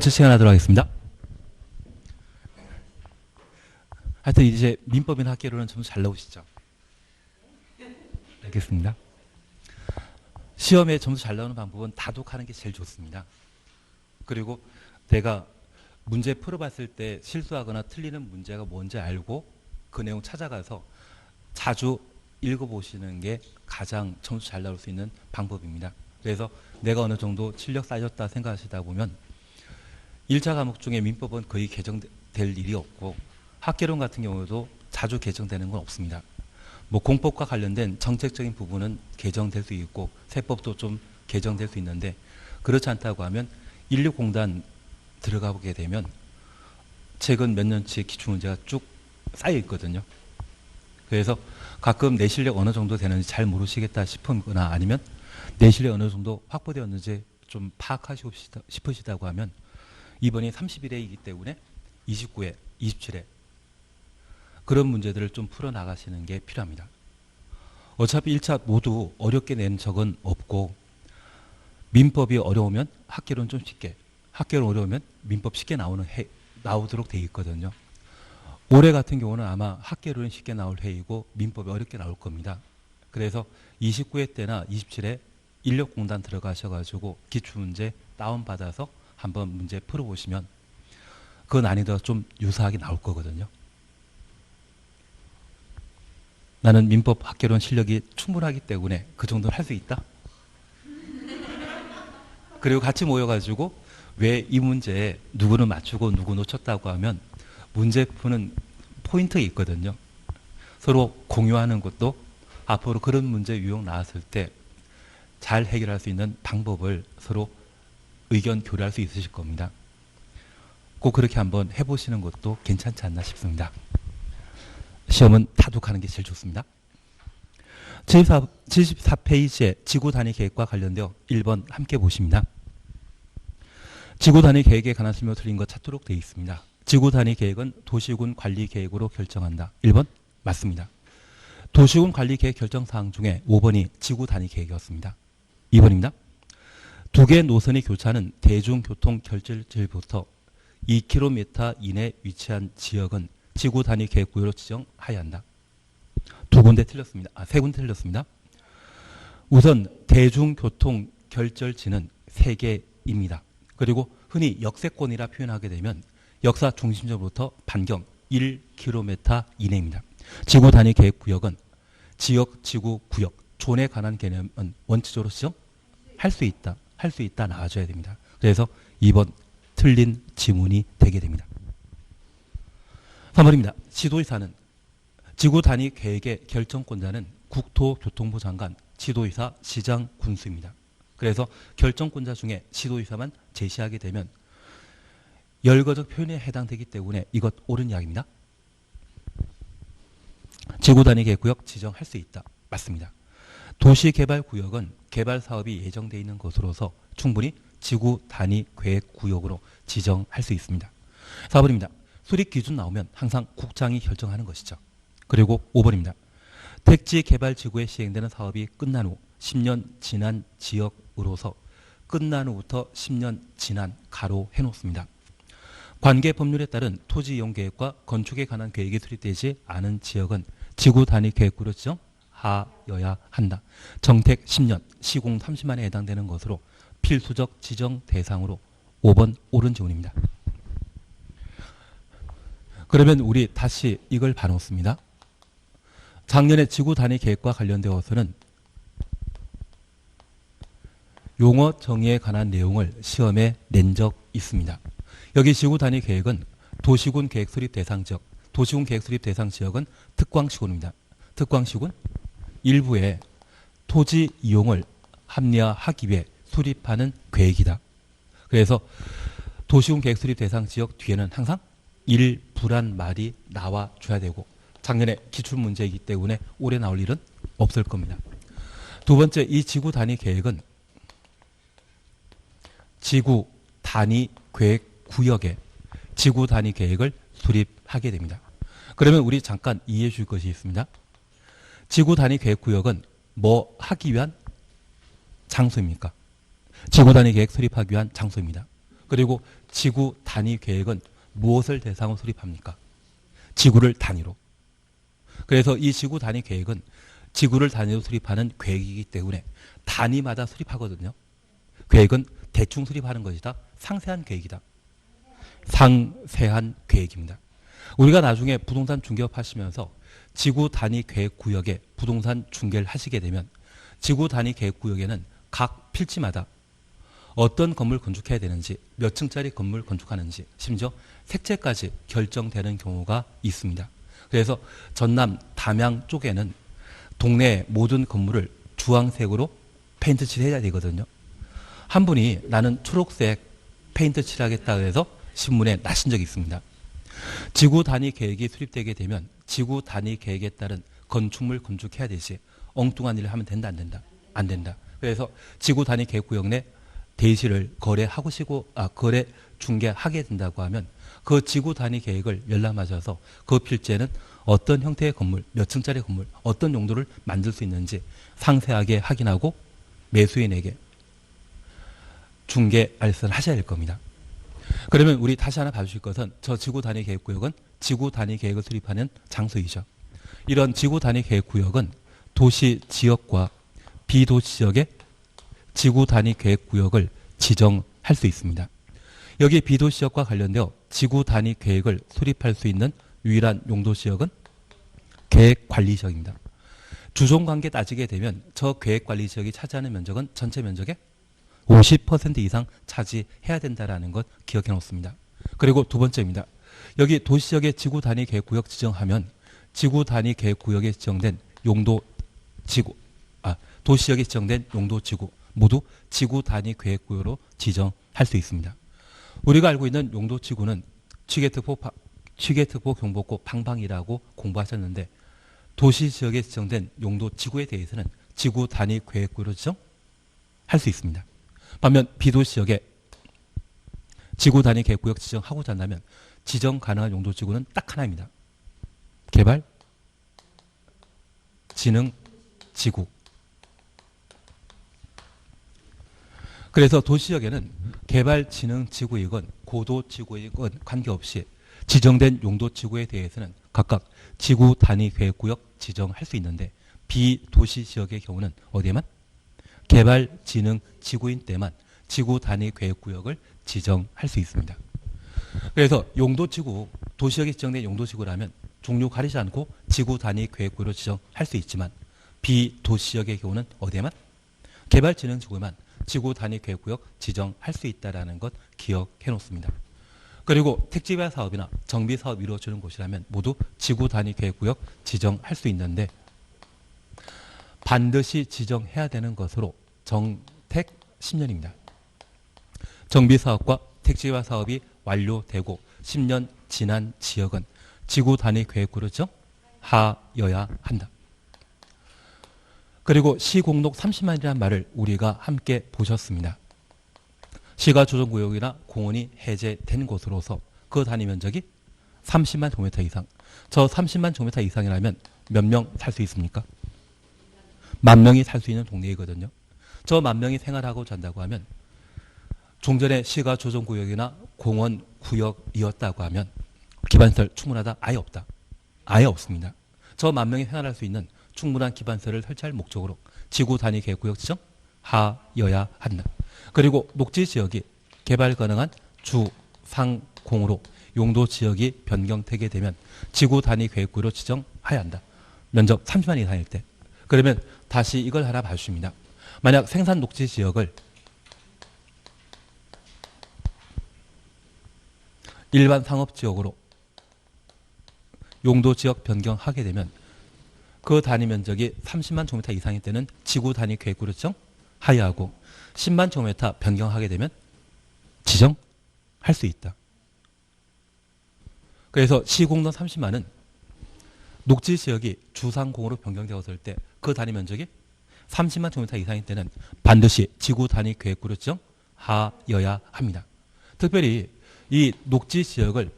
번째 시간 하도록 하겠습니다. 하여튼 이제 민법이나 학계론은 좀 잘 나오시죠? 알겠습니다. 시험에 점수 잘 나오는 방법은 다독하는 게 제일 좋습니다. 그리고 내가 문제 풀어봤을 때 실수하거나 틀리는 문제가 뭔지 알고 그 내용 찾아가서 자주 읽어보시는 게 가장 점수 잘 나올 수 있는 방법입니다. 그래서 내가 어느 정도 실력 쌓였다 생각하시다 보면 1차 과목 중에 민법은 거의 개정될 일이 없고 학계론 같은 경우도 자주 개정되는 건 없습니다. 뭐 공법과 관련된 정책적인 부분은 개정될 수 있고 세법도 좀 개정될 수 있는데 그렇지 않다고 하면 인력공단 들어가 보게 되면 최근 몇 년치 기출문제가 쭉 쌓여 있거든요. 그래서 가끔 내 실력 어느 정도 되는지 잘 모르시겠다 싶거나 아니면 내 실력 어느 정도 확보되었는지 좀 파악하시고 싶으시다고 하면 이번이 31회이기 때문에 29회, 27회 그런 문제들을 좀 풀어나가시는 게 필요합니다. 어차피 1차 모두 어렵게 낸 적은 없고 민법이 어려우면 학계론 좀 쉽게, 학계론 어려우면 민법 쉽게 나오도록 돼 있거든요. 올해 같은 경우는 아마 학계론이 쉽게 나올 회이고 민법이 어렵게 나올 겁니다. 그래서 29회 때나 27회 인력공단 들어가셔가지고 기출문제 다운받아서 한번 문제 풀어보시면 그 난이도가 좀 유사하게 나올 거거든요. 나는 민법 학계론 실력이 충분하기 때문에 그 정도는 할 수 있다. 그리고 같이 모여가지고 왜 이 문제에 누구는 맞추고 누구 놓쳤다고 하면 문제 푸는 포인트가 있거든요. 서로 공유하는 것도 앞으로 그런 문제 유형 나왔을 때 잘 해결할 수 있는 방법을 서로 의견 교류할 수 있으실 겁니다. 꼭 그렇게 한번 해보시는 것도 괜찮지 않나 싶습니다. 시험은 다독하는 게 제일 좋습니다. 74페이지에 지구 단위 계획과 관련되어 1번 함께 보십니다. 지구 단위 계획에 관한 설명 틀린 것 찾도록 되어 있습니다. 지구 단위 계획은 도시군 관리 계획으로 결정한다. 1번 맞습니다. 도시군 관리 계획 결정 사항 중에 5번이 지구 단위 계획이었습니다. 2번입니다. 두 개의 노선이 교차하는 대중교통 결절지부터 2km 이내 위치한 지역은 지구 단위 계획구역으로 지정하여야 한다. 두 군데 틀렸습니다. 세 군데 틀렸습니다. 우선 대중교통 결절지는 3개입니다. 그리고 흔히 역세권이라 표현하게 되면 역사 중심점부터 반경 1km 이내입니다. 지구 단위 계획구역은 지역, 지구, 구역, 존에 관한 개념은 원칙적으로 지정할 수 있다. 할 수 있다 나와줘야 됩니다. 그래서 2번 틀린 지문이 되게 됩니다. 3번입니다. 지도의사는 지구 단위 계획의 결정권자는 국토교통부 장관, 지도의사, 시장, 군수입니다. 그래서 결정권자 중에 지도의사만 제시하게 되면 열거적 표현에 해당되기 때문에 이것 옳은 이야기입니다. 지구 단위 계획구역 지정할 수 있다. 맞습니다. 도시개발구역은 개발사업이 예정되어 있는 것으로서 충분히 지구 단위 계획구역으로 지정할 수 있습니다. 4번입니다. 수립 기준 나오면 항상 국장이 결정하는 것이죠. 그리고 5번입니다. 택지 개발 지구에 시행되는 사업이 끝난 후 10년 지난 지역으로서 끝난 후부터 10년 지난 가로 해놓습니다. 관계 법률에 따른 토지 이용 계획과 건축에 관한 계획이 수립되지 않은 지역은 지구 단위 계획구로 지정하여야 한다. 정택 10년, 시공 30만에 해당되는 것으로 필수적 지정 대상으로 5번 옳은 지문입니다. 그러면 우리 다시 이걸 봐놓습니다. 작년에 지구 단위 계획과 관련되어서는 용어 정의에 관한 내용을 시험에 낸 적 있습니다. 여기 지구 단위 계획은 도시군 계획 수립 대상 지역, 도시군 계획 수립 대상 지역은 특광시군입니다. 특광시군 일부에 토지 이용을 합리화하기 위해 수립하는 계획이다. 그래서 도시군 계획 수립 대상 지역 뒤에는 항상 일부란 말이 나와줘야 되고 작년에 기출문제이기 때문에 올해 나올 일은 없을 겁니다. 두 번째, 이 지구 단위 계획은 지구 단위 계획 구역에 지구 단위 계획을 수립하게 됩니다. 그러면 우리 잠깐 이해해 줄 것이 있습니다. 지구 단위 계획 구역은 뭐 하기 위한 장소입니까? 지구 단위 계획 수립하기 위한 장소입니다. 그리고 지구 단위 계획은 무엇을 대상으로 수립합니까? 지구를 단위로. 그래서 이 지구 단위 계획은 지구를 단위로 수립하는 계획이기 때문에 단위마다 수립하거든요. 계획은 대충 수립하는 것이다. 상세한 계획이다. 상세한 계획입니다. 우리가 나중에 부동산 중개업 하시면서 지구 단위 계획 구역에 부동산 중개를 하시게 되면 지구 단위 계획 구역에는 각 필지마다 어떤 건물 건축해야 되는지, 몇 층짜리 건물 건축하는지, 심지어 색채까지 결정되는 경우가 있습니다. 그래서 전남 담양 쪽에는 동네 모든 건물을 주황색으로 페인트 칠해야 되거든요. 한 분이 나는 초록색 페인트 칠하겠다 해서 신문에 나신 적이 있습니다. 지구 단위 계획이 수립되게 되면 지구 단위 계획에 따른 건축물 건축해야 되지 엉뚱한 일을 하면 된다 안 된다? 안 된다. 그래서 지구 단위 계획 구역 내 대시를 거래 중개하게 된다고 하면 그 지구 단위 계획을 열람하셔서 그 필지에는 어떤 형태의 건물, 몇 층짜리 건물, 어떤 용도를 만들 수 있는지 상세하게 확인하고 매수인에게 중개 알선을 하셔야 될 겁니다. 그러면 우리 다시 하나 봐주실 것은 저 지구 단위 계획 구역은 지구 단위 계획을 수립하는 장소이죠. 이런 지구 단위 계획 구역은 도시 지역과 비도시 지역의 지구 단위 계획 구역을 지정할 수 있습니다. 여기 비도시 지역과 관련되어 지구 단위 계획을 수립할 수 있는 유일한 용도 지역은 계획 관리 지역입니다. 주종 관계 따지게 되면 저 계획 관리 지역이 차지하는 면적은 전체 면적의 50% 이상 차지해야 된다는 것 기억해 놓습니다. 그리고 두 번째입니다. 여기 도시지역의 지구 단위 계획 구역 지정하면 지구 단위 계획 구역에 지정된 용도 지구, 도시지역에 지정된 용도 지구 모두 지구 단위 계획 구역으로 지정할 수 있습니다. 우리가 알고 있는 용도 지구는 취계특보 경보고 방방이라고 공부하셨는데 도시지역에 지정된 용도 지구에 대해서는 지구 단위 계획 구역으로 지정할 수 있습니다. 반면 비도시 지역에 지구 단위 계획 구역 지정하고자 한다면 지정 가능한 용도 지구는 딱 하나입니다. 개발 진흥 지구. 그래서 도시 지역에는 개발 진흥 지구이건 고도 지구이건 관계없이 지정된 용도 지구에 대해서는 각각 지구 단위 계획 구역 지정할 수 있는데 비도시 지역의 경우는 어디에만 개발 진흥 지구인 때만 지구 단위 계획 구역을 지정할 수 있습니다. 그래서 용도 지구, 도시역에 지정된 용도 지구라면 종류 가리지 않고 지구 단위 계획 구역으로 지정할 수 있지만 비도시역의 경우는 어디에만 개발 진흥 지구에만 지구 단위 계획 구역 지정할 수 있다는 것 기억해 놓습니다. 그리고 택지개발 사업이나 정비 사업이 이루어지는 곳이라면 모두 지구 단위 계획 구역 지정할 수 있는데 반드시 지정해야 되는 것으로 정택 10년입니다. 정비사업과 택지개발 사업이 완료되고 10년 지난 지역은 지구 단위 계획구로 지정하여야 한다. 그리고 시공록 30만이라는 말을 우리가 함께 보셨습니다. 시가 조정구역이나 공원이 해제된 곳으로서 그 단위 면적이 30만 제곱미터 이상. 저 30만 제곱미터 이상이라면 몇 명 살 수 있습니까? 10,000명이 살 수 있는 동네이거든요. 저 10,000명이 생활하고자 한다고 하면 종전에 시가 조정구역이나 공원 구역이었다고 하면 기반시설 충분하다? 아예 없다. 아예 없습니다. 저 10,000명이 생활할 수 있는 충분한 기반시설을 설치할 목적으로 지구 단위 계획구역 지정하여야 한다. 그리고 녹지지역이 개발 가능한 주, 상, 공으로 용도 지역이 변경되게 되면 지구 단위 계획구역으로 지정해야 한다. 면적 30만 이상일 때. 그러면 다시 이걸 하나 봐주십니다. 만약 생산 녹지 지역을 일반 상업지역으로 용도 지역 변경하게 되면 그 단위 면적이 30만 제곱미터 이상일 때는 지구 단위 계획구로 지정하여야 하고 10만 제곱미터 변경하게 되면 지정할 수 있다. 그래서 시공로 30만은 녹지 지역이 주상공으로 변경되었을 때 그 단위 면적이 30만 제곱미터 이상일 때는 반드시 지구 단위 계획구로 지정하여야 합니다. 특별히 이 녹지 지역을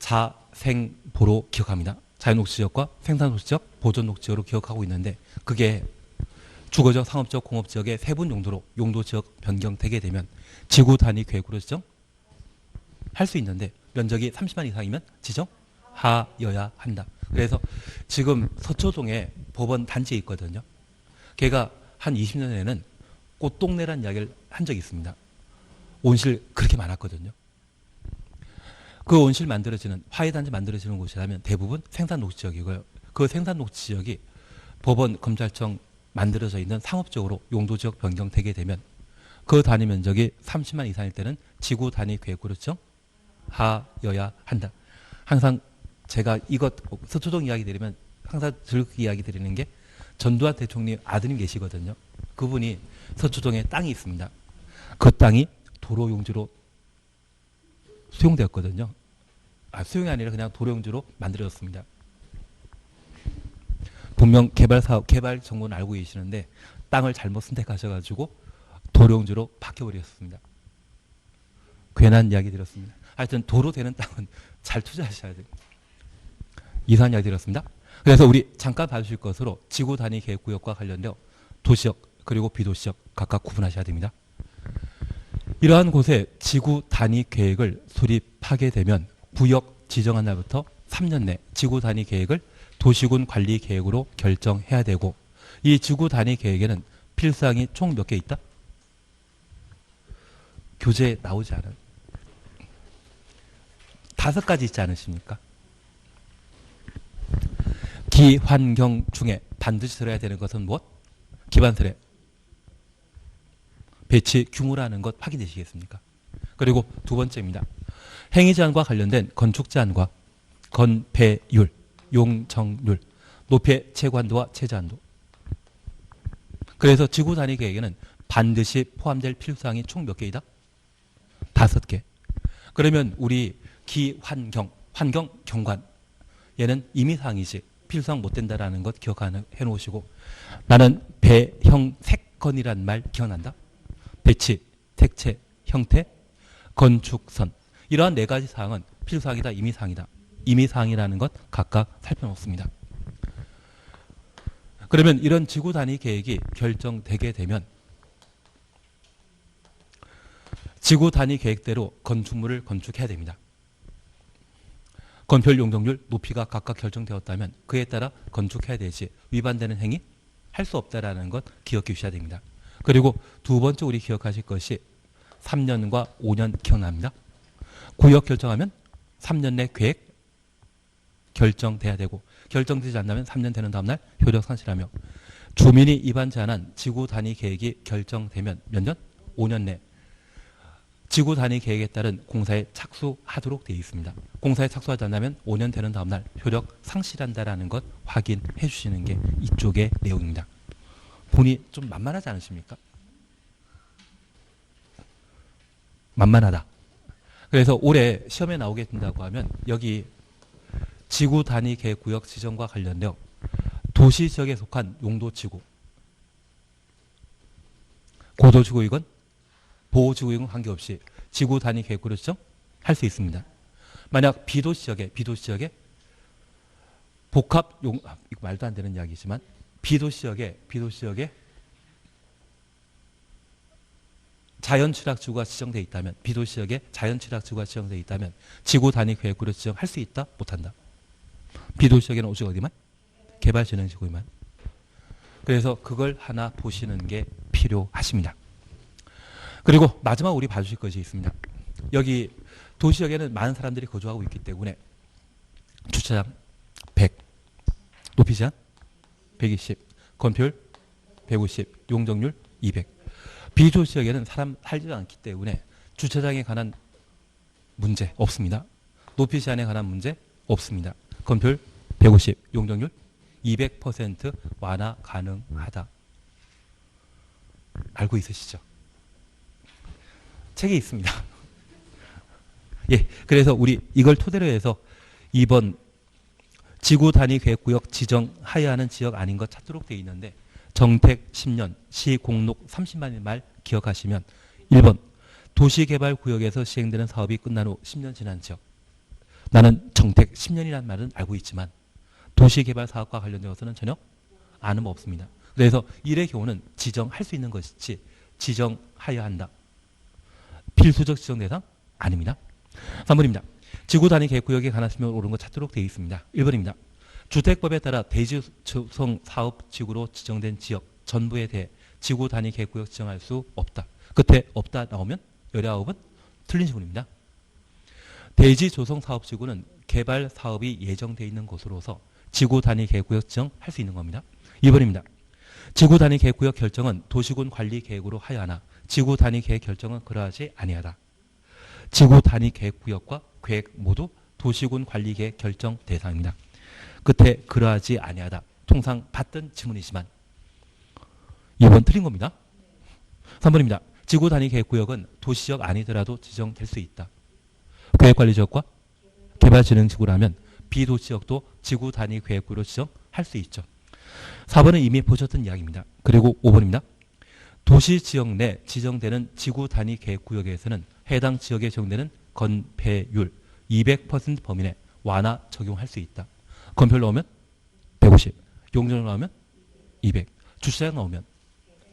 자생보로 기억합니다. 자연녹지 지역과 생산녹지 지역, 보존녹지 지역으로 기억하고 있는데 그게 주거적, 상업적, 공업지역의 세분 용도로 용도지역 변경되게 되면 지구 단위 계획으로 지정할 수 있는데 면적이 30만 이상이면 지정하여야 한다. 그래서 지금 서초동에 법원 단지에 있거든요. 걔가 한 20년 전에는 꽃동네라는 이야기를 한 적이 있습니다. 온실 그렇게 많았거든요. 그 온실 만들어지는 화훼단지 만들어지는 곳이라면 대부분 생산녹지역이고요. 그 생산녹지역이 법원, 검찰청 만들어져 있는 상업적으로 용도지역 변경되게 되면 그 단위 면적이 30만 이상일 때는 지구 단위 계획으로 지정하여야 한다. 항상 제가 이것 서초동 이야기 드리면 항상 즐겁게 이야기 드리는 게 전두환 대통령 아드님 계시거든요. 그분이 서초동에 땅이 있습니다. 그 땅이 도로 용지로 수용되었거든요. 수용이 아니라 그냥 도로 용지로 만들어졌습니다. 분명 개발 사업, 개발 정보는 알고 계시는데 땅을 잘못 선택하셔가지고 도로 용지로 바뀌어버렸습니다. 괜한 이야기 드렸습니다. 하여튼 도로 되는 땅은 잘 투자하셔야 돼요. 이상한 이야기 드렸습니다. 그래서 우리 잠깐 봐주실 것으로 지구 단위 계획 구역과 관련되어 도시역 그리고 비도시역 각각 구분하셔야 됩니다. 이러한 곳에 지구 단위 계획을 수립하게 되면 구역 지정한 날부터 3년 내 지구 단위 계획을 도시군 관리 계획으로 결정해야 되고 이 지구 단위 계획에는 필사항이 총 몇 개 있다? 교재에 나오지 않아요. 5가지 있지 않으십니까? 기환경 중에 반드시 들어야 되는 것은 무엇? 기반설의 배치 규모라는 것 확인되시겠습니까? 그리고 두 번째입니다. 행위 제한과 관련된 건축 제한과 건폐율, 용적률, 높이의 최고한도와 최저한도. 그래서 지구 단위 계획에는 반드시 포함될 필요사항이 총 몇 개이다? 5개. 그러면 우리 기환경, 환경 경관 얘는 임의사항이지 필요사항 못 된다라는 것 기억해 놓으시고 나는 배형색건이란 말 기억난다? 배치, 색채, 형태, 건축선 이러한 4가지 사항은 필요사항이다, 임의사항이다. 임의사항이라는 것 각각 살펴놓습니다. 그러면 이런 지구 단위 계획이 결정되게 되면 지구 단위 계획대로 건축물을 건축해야 됩니다. 건폐율, 용적률, 높이가 각각 결정되었다면 그에 따라 건축해야 되지 위반되는 행위 할 수 없다라는 것 기억해 주셔야 됩니다. 그리고 두 번째 우리 기억하실 것이 3년과 5년 기억납니다. 구역 결정하면 3년 내 계획 결정돼야 되고 결정되지 않다면 3년 되는 다음날 효력 상실하며 주민이 입안 제한한 지구 단위 계획이 결정되면 몇 년? 5년 내 지구 단위 계획에 따른 공사에 착수하도록 되어 있습니다. 공사에 착수하지 않으면 5년 되는 다음날 효력 상실한다라는 것 확인해 주시는 게 이쪽의 내용입니다. 보니 좀 만만하지 않으십니까? 만만하다. 그래서 올해 시험에 나오게 된다고 하면 여기 지구 단위 계획 구역 지정과 관련되어 도시 지역에 속한 용도지구, 고도지구이건 보호지구이건 관계없이 지구 단위 계획으로 지정할 수 있습니다. 만약 비도시 지역에 복합 이거 말도 안 되는 이야기지만 비도시 지역에 자연취락지구가 지정되어 있다면 비도시 지역에 자연취락지구가 지정되어 있다면 지구 단위 계획으로 지정할 수 있다? 못한다? 비도시 지역에는 오직 어디만? 개발진흥지구만. 그래서 그걸 하나 보시는 게 필요하십니다. 그리고 마지막 우리 봐주실 것이 있습니다. 여기 도시역에는 많은 사람들이 거주하고 있기 때문에 주차장 100, 높이 제한 120, 건폐율 150, 용적률 200. 비도시역에는 사람 살지 않기 때문에 주차장에 관한 문제 없습니다. 높이 제한에 관한 문제 없습니다. 건폐율 150, 용적률 200% 완화 가능하다. 알고 있으시죠? 책에 있습니다. 예, 그래서 우리 이걸 토대로 해서 이번 지구 단위 계획구역 지정하여야 하는 지역 아닌 것 찾도록 되어 있는데 정택 10년, 시공록 30만일 말 기억하시면 1번 도시개발구역에서 시행되는 사업이 끝난 후 10년 지난 지역. 나는 정택 10년이라는 말은 알고 있지만 도시개발 사업과 관련되어서는 전혀 아는 바 없습니다. 그래서 일의 경우는 지정할 수 있는 것이지 지정하여야 한다. 필수적 지정 대상 아닙니다. 3번입니다. 지구 단위 계획구역에 관한 설명을 옳은 것 찾도록 되어 있습니다. 1번입니다. 주택법에 따라 대지 조성 사업 지구로 지정된 지역 전부에 대해 지구 단위 계획구역 지정할 수 없다. 끝에 없다 나오면 19은 틀린 지문입니다. 대지 조성 사업 지구는 개발 사업이 예정되어 있는 곳으로서 지구 단위 계획구역 지정할 수 있는 겁니다. 2번입니다. 지구 단위 계획구역 결정은 도시군 관리 계획으로 하여야 하나 지구 단위 계획 결정은 그러하지 아니하다. 지구 단위 계획구역과 계획 모두 도시군 관리 계획 결정 대상입니다. 끝에 그러하지 아니하다. 통상 받던 지문이지만 2번 틀린 겁니다. 3번입니다. 지구 단위 계획구역은 도시지역 아니더라도 지정될 수 있다. 계획관리지역과 개발진흥지구라면 비도시지역도 지구 단위 계획구로 지정할 수 있죠. 4번은 이미 보셨던 이야기입니다. 그리고 5번입니다. 도시지역 내 지정되는 지구 단위 계획구역에서는 해당 지역에 적용되는 건폐율 200% 범위 내 완화 적용할 수 있다. 건폐율 나오면 150, 용적률 나오면 200, 주차장 나오면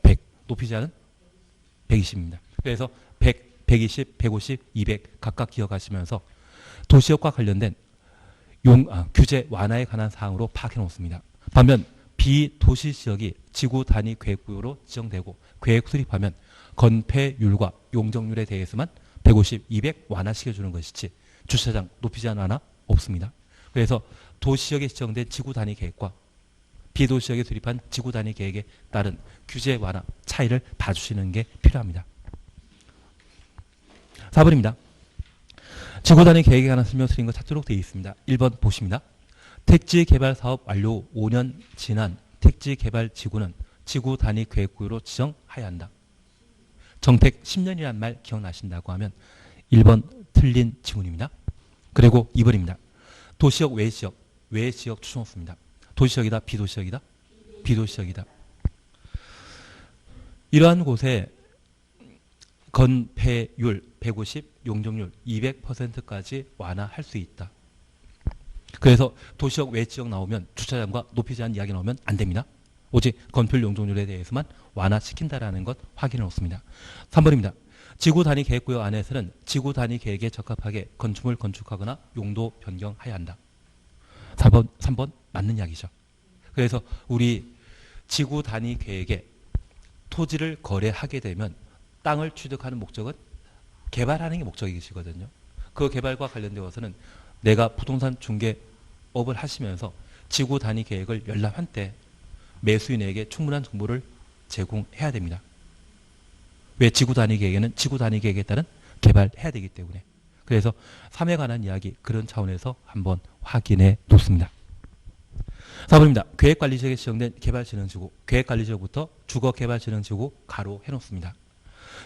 100, 높이 제한은 120입니다. 그래서 100, 120, 150, 200 각각 기억하시면서 도시역과 관련된 규제 완화에 관한 사항으로 파악해 놓습니다. 반면 비도시 지역이 지구 단위 계획구역으로 지정되고 계획 수립하면 건폐율과 용적률에 대해서만 150, 200 완화시켜주는 것이지 주차장 높이 제한 완화 없습니다. 그래서 도시지역에 지정된 지구 단위 계획과 비도시지역에 수립한 지구 단위 계획에 따른 규제 완화 차이를 봐주시는 게 필요합니다. 4번입니다. 지구 단위 계획에 관한 설명 드린 것 찾도록 되어 있습니다. 1번 보십니다. 택지 개발 사업 완료 5년 지난 택지 개발 지구는 지구 단위 계획구역으로 지정하여야 한다. 정택 10년이란 말 기억나신다고 하면 1번 틀린 지문입니다. 그리고 2번입니다. 도시역 외 지역 추천없습니다. 도시역이다 비도시역이다? 비도시역이다. 이러한 곳에 건폐율 150, 용적률 200%까지 완화할 수 있다. 그래서 도시역 외 지역 나오면 주차장과 높이 제한 이야기 나오면 안 됩니다. 오직 건폐율 용적률에 대해서만 완화시킨다라는 것 확인해 놓습니다. 3번입니다. 지구 단위 계획구역 안에서는 지구 단위 계획에 적합하게 건축물 건축하거나 용도 변경해야 한다. 3번 맞는 이야기죠. 그래서 우리 지구 단위 계획에 토지를 거래하게 되면 땅을 취득하는 목적은 개발하는 게 목적이시거든요. 그 개발과 관련되어서는 내가 부동산 중개업을 하시면서 지구 단위 계획을 열람한 때 매수인에게 충분한 정보를 제공해야 됩니다. 왜 지구 단위 계획에는 지구 단위 계획에 따른 개발해야 되기 때문에. 그래서 3에 관한 이야기 그런 차원에서 한번 확인해 놓습니다. 4번입니다. 계획관리지역에 지정된 개발진흥지구, 계획관리지역부터 주거개발진흥지구 가로 해놓습니다.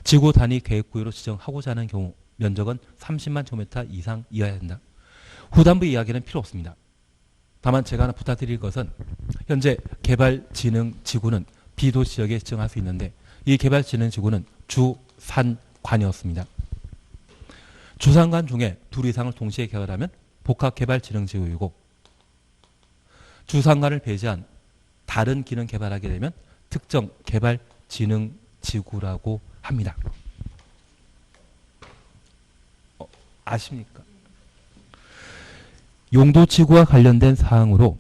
지구 단위 계획구역으로 지정하고자 하는 경우 면적은 30만 제곱미터 이상이어야 한다. 후단부 이야기는 필요 없습니다. 다만 제가 하나 부탁드릴 것은 현재 개발진흥지구는 비도시지역에 지정할 수 있는데 이 개발진흥지구는 주산관이었습니다. 주산관 중에 둘 이상을 동시에 개발하면 복합개발진흥지구이고 주산관을 배제한 다른 기능 개발하게 되면 특정 개발진흥지구라고 합니다. 아십니까? 용도지구와 관련된 사항으로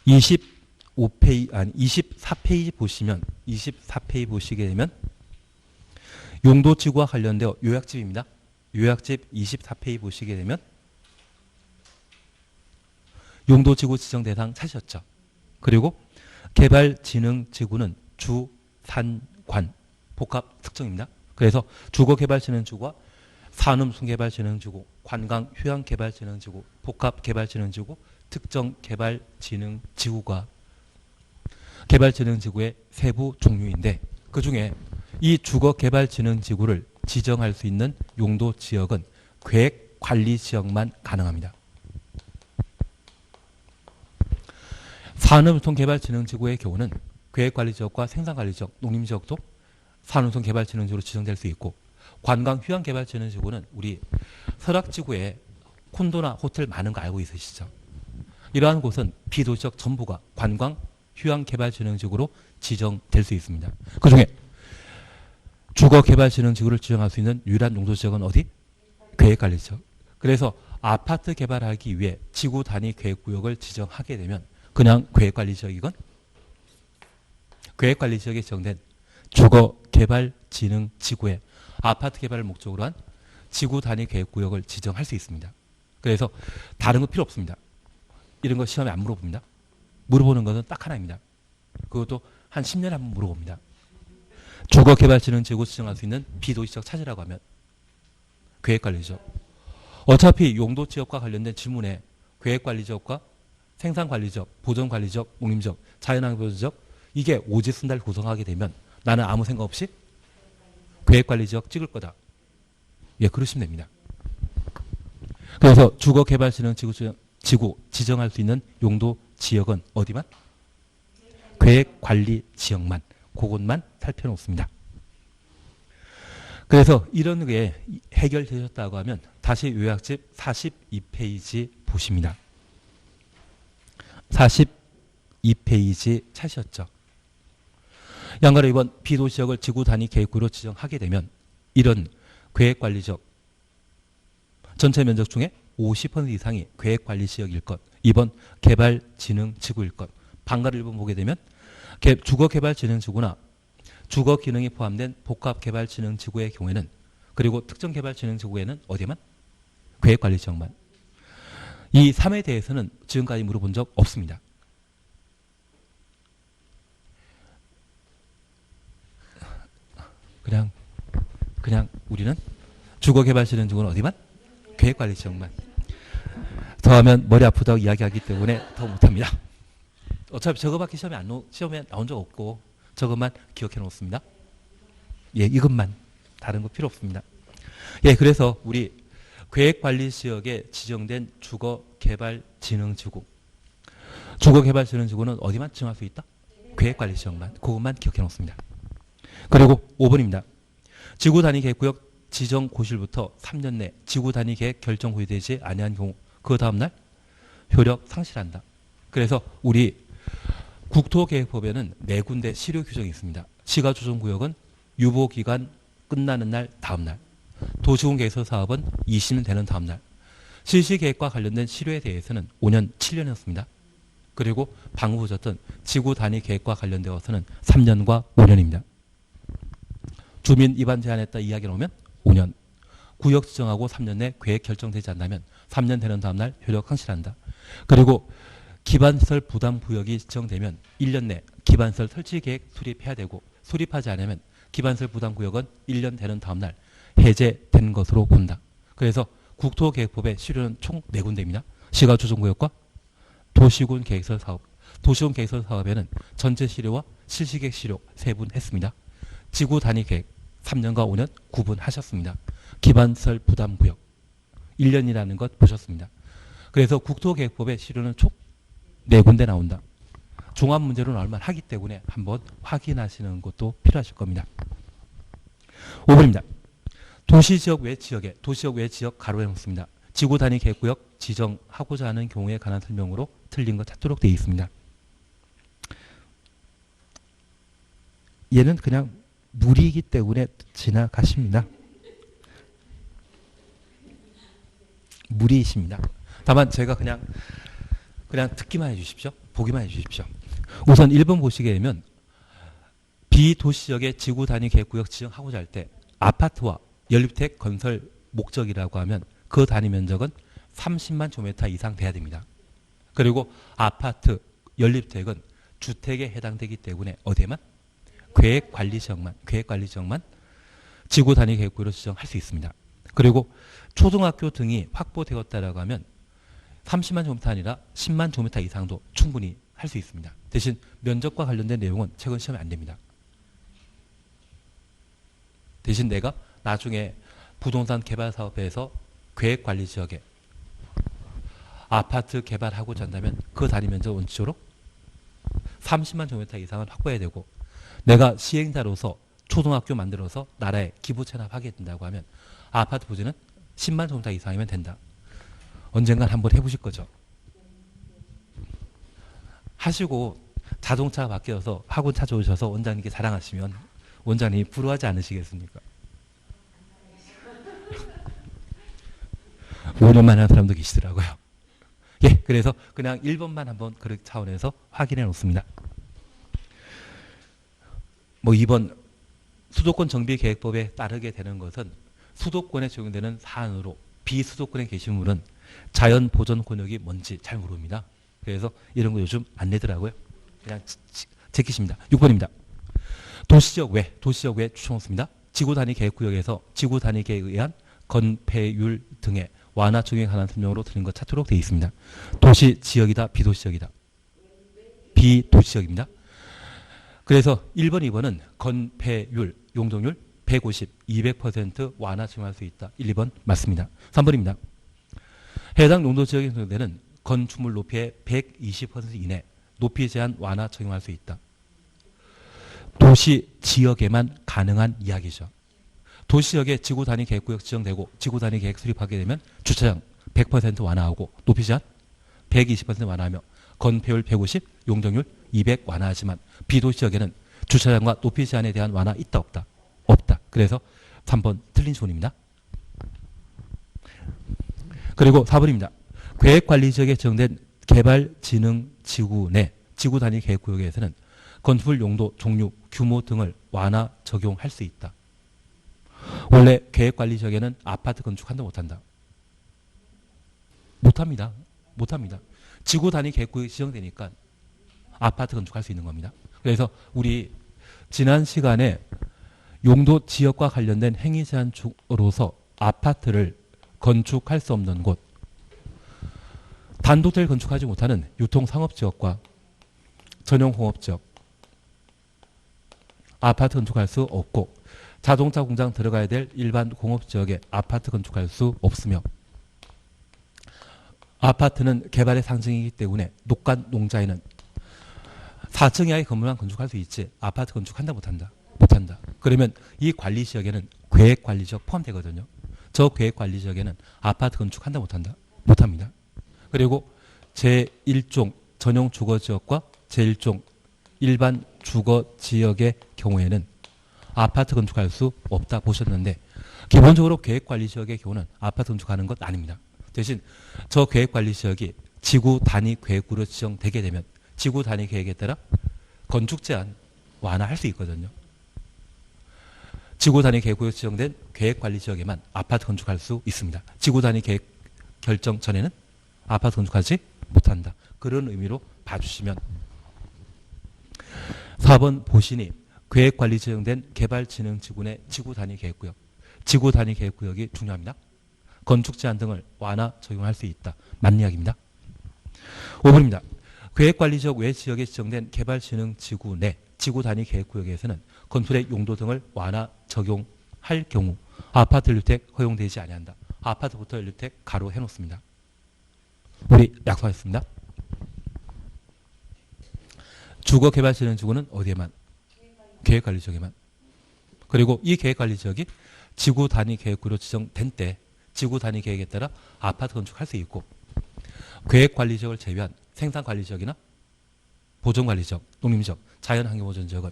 24페이지 보시면 24페이지 보시게 되면 용도지구와 관련되어 요약집입니다. 요약집 24페이지 보시게 되면 용도지구 지정 대상 찾으셨죠. 그리고 개발진흥지구는 주산관 복합 특정입니다. 그래서 주거개발진흥지구와 산업개발진흥지구, 관광휴양개발진흥지구, 복합개발진흥지구, 특정개발진흥지구가 개발진흥지구의 세부 종류인데 그중에 이 주거개발진흥지구를 지정할 수 있는 용도지역은 계획관리지역만 가능합니다. 산업개발진흥지구의 경우는 계획관리지역과 생산관리지역, 농림지역도 산업개발진흥지구로 지정될 수 있고 관광휴양개발진흥지구는 우리 설악지구에 콘도나 호텔 많은 거 알고 있으시죠? 이러한 곳은 비도시적 전부가 관광 휴양개발진흥지구로 지정될 수 있습니다. 그중에 주거개발진흥지구를 지정할 수 있는 유일한 용도지역은 어디? 계획관리지역. 그래서 아파트 개발하기 위해 지구 단위 계획구역을 지정하게 되면 그냥 계획관리지역이건 계획관리지역에 지정된 주거개발진흥지구에 아파트 개발을 목적으로 한 지구 단위 계획구역을 지정할 수 있습니다. 그래서 다른 거 필요 없습니다. 이런 거 시험에 안 물어봅니다. 물어보는 것은 딱 하나입니다. 그것도 한 10년에 한 번 물어봅니다. 주거개발진흥지구 지정할 수 있는 비도시지역 찾으라고 하면 계획관리지역. 어차피 용도지역과 관련된 질문에 계획관리지역과 생산관리지역, 보전관리지역, 옥림지역, 자연환경보전지역 이게 오지순달 구성하게 되면 나는 아무 생각 없이 계획관리지역 찍을 거다. 예, 그러시면 됩니다. 그래서 주거개발진흥지구 지정할 수 있는 용도지역은 어디만? 계획관리지역만. 그것만 살펴놓습니다. 그래서 이런 게 해결되셨다고 하면 다시 요약집 42페이지 보십니다. 42페이지 찾으셨죠? 양가로 이번 비도시역을 지구 단위 계획구로 지정하게 되면 이런 계획관리지역 전체 면적 중에 50% 이상이 계획관리지역일 것, 2번 개발진흥지구일 것. 방가를 1번 보게 되면 주거개발진흥지구나 주거기능이 포함된 복합개발진흥지구의 경우에는 그리고 특정개발진흥지구에는 어디만? 계획관리지역만. 이 3에 대해서는 지금까지 물어본 적 없습니다. 그냥 우리는 주거개발진흥지구는 어디만? 계획관리지역만. 더하면 머리 아프다고 이야기하기 때문에 더 못합니다. 어차피 저거밖에 시험에 나온 적 없고 저것만 기억해 놓습니다. 예, 이것만. 다른 거 필요 없습니다. 예, 그래서 우리 계획관리지역에 지정된 주거개발진흥지구. 주거개발진흥지구는 어디만 지정할 수 있다? 계획관리지역만. 그것만 기억해 놓습니다. 그리고 5번입니다. 지구단위 계획구역 지정 고시일부터 3년 내 지구단위 계획 결정 후되지 아니한 경우 그 다음날 효력 상실한다. 그래서 우리 국토계획법에는 4군데 실효 규정이 있습니다. 시가조정구역은 유보기간 끝나는 날 다음날, 도시군 개설 사업은 20년 되는 다음날, 실시계획과 관련된 실효에 대해서는 5년, 7년이었습니다. 그리고 방금 보셨던 지구단위 계획과 관련되어서는 3년과 5년입니다. 주민 위반 제한했다 이야기 나오면 5년, 구역 지정하고 3년 내 계획 결정되지 않다면 3년 되는 다음날 효력 상실한다. 그리고 기반시설 부담구역이 지정되면 1년 내 기반시설 설치계획 수립해야 되고 수립하지 않으면 기반시설 부담구역은 1년 되는 다음날 해제된 것으로 본다. 그래서 국토계획법의 실효는 총 4군데입니다. 시가조정구역과 도시군 계획설 사업. 도시군 계획설 사업에는 전체 실효와 실시계획 실효 세분했습니다. 지구단위 계획 3년과 5년 구분하셨습니다. 기반시설 부담구역 1년이라는 것 보셨습니다. 그래서 국토계획법의 실효는 총 4군데 나온다. 종합문제로 나올 만하기 때문에 한번 확인하시는 것도 필요하실 겁니다. 5번입니다. 도시지역 외 지역에 도시지역 외 지역 가로에 놓습니다. 지구단위 계획구역 지정하고자 하는 경우에 관한 설명으로 틀린 것 찾도록 되어 있습니다. 얘는 그냥 무리이기 때문에 지나가십니다. 무리이십니다. 다만 제가 그냥 듣기만 해주십시오. 보기만 해주십시오. 우선 1번 보시게 되면 비도시지역의 지구단위 계획구역 지정하고자 할 때 아파트와 연립주택 건설 목적이라고 하면 그 단위 면적은 30만 제곱미터 이상 돼야 됩니다. 그리고 아파트, 연립주택은 주택에 해당되기 때문에 어디에만? 계획관리지역만 지구단위 계획구역으로 지정할 수 있습니다. 그리고 초등학교 등이 확보되었다라고 하면 30만 제곱미터 아니라 10만 제곱미터 이상도 충분히 할 수 있습니다. 대신 면적과 관련된 내용은 최근 시험에 안 됩니다. 대신 내가 나중에 부동산 개발 사업에서 계획관리지역에 아파트 개발하고자 한다면 그 단위 면적 원칙적으로 30만 제곱미터 이상은 확보해야 되고 내가 시행자로서 초등학교 만들어서 나라에 기부 체납하게 된다고 하면 아파트 부지는 10만 제곱미터 이상이면 된다. 언젠간 한번 해보실 거죠. 하시고 자동차가 바뀌어서 학원 찾아오셔서 원장님께 자랑하시면 원장님이 부러워하지 않으시겠습니까? 5년 만에 하는 사람도 계시더라고요. 예, 그래서 그냥 1번만 한번 그런 차원에서 확인해 놓습니다. 뭐 2번 수도권 정비계획법에 따르게 되는 것은 수도권에 적용되는 사안으로 비수도권에 계신 분은 자연 보전 권역이 뭔지 잘 모릅니다. 그래서 이런 거 요즘 안 내더라고요. 그냥 제끼십니다. 6번입니다. 도시적 외 추천했습니다. 지구 단위 계획구역에서 지구 단위 계획에 의한 건폐율 등의 완화 적용에 관한 설명으로 드린 것 찾도록 되어 있습니다. 도시 지역이다, 비도시 지역이다. 비도시 지역입니다. 그래서 1번, 2번은 건폐율, 용적률 150, 200% 완화 적용할 수 있다. 1, 2번 맞습니다. 3번입니다. 해당 용도 지역에 적용되는 건축물 높이의 120% 이내 높이 제한 완화 적용할 수 있다. 도시 지역에만 가능한 이야기죠. 도시 지역에 지구 단위 계획구역 지정되고 지구 단위 계획 수립하게 되면 주차장 100% 완화하고 높이 제한 120% 완화하며 건폐율 150, 용적률 200 완화하지만 비도시 지역에는 주차장과 높이 제한에 대한 완화 있다 없다? 없다. 그래서 3번 틀린 지문입니다. 그리고 4번입니다. 계획관리지역에 지정된 개발진흥지구 내 지구 단위 계획구역에서는 건축물 용도, 종류, 규모 등을 완화 적용할 수 있다. 원래 계획관리지역에는 아파트 건축한다 못한다? 못합니다. 못합니다. 지구 단위 계획구역이 지정되니까 아파트 건축할 수 있는 겁니다. 그래서 우리 지난 시간에 용도 지역과 관련된 행위 제한으로서 아파트를 건축할 수 없는 곳, 단독자를 건축하지 못하는 유통상업지역과 전용공업지역, 아파트 건축할 수 없고 자동차 공장 들어가야 될 일반 공업지역에 아파트 건축할 수 없으며 아파트는 개발의 상징이기 때문에 녹간 농자에는 4층 이하의 건물만 건축할 수 있지 아파트 건축한다 못한다? 못한다. 그러면 이 관리지역에는 계획관리지역 포함되거든요. 저 계획관리지역에는 아파트 건축한다 못한다? 못합니다. 그리고 제1종 전용 주거지역과 제1종 일반 주거지역의 경우에는 아파트 건축할 수 없다 보셨는데 기본적으로 계획관리지역의 경우는 아파트 건축하는 것 아닙니다. 대신 저 계획관리지역이 지구 단위 계획구로 지정되게 되면 지구 단위 계획에 따라 건축 제한 완화할 수 있거든요. 지구 단위 계획구로 지정된 계획관리지역에만 아파트 건축할 수 있습니다. 지구 단위 계획 결정 전에는 아파트 건축하지 못한다. 그런 의미로 봐주시면 4번 보시니 계획관리 지정된 개발진흥지구 내 지구 단위 계획구역, 지구 단위 계획구역이 중요합니다. 건축 제한 등을 완화 적용할 수 있다. 맞는 이야기입니다. 5번입니다. 계획관리지역 외 지역에 지정된 개발진흥지구 내 지구 단위 계획구역에서는 건물의 용도 등을 완화 적용할 경우 아파트 연료택 허용되지 아니한다. 아파트부터 연료택 가로 해놓습니다. 우리 약속하셨습니다. 주거개발진흥지구는 어디에만? 계획관리지역에만. 그리고 이 계획관리지역이 지구 단위 계획구로 지정된 때 지구 단위 계획에 따라 아파트 건축할 수 있고 계획관리지역을 제외한 생산관리지역이나 보존관리지역, 농림지역, 자연환경보전지역은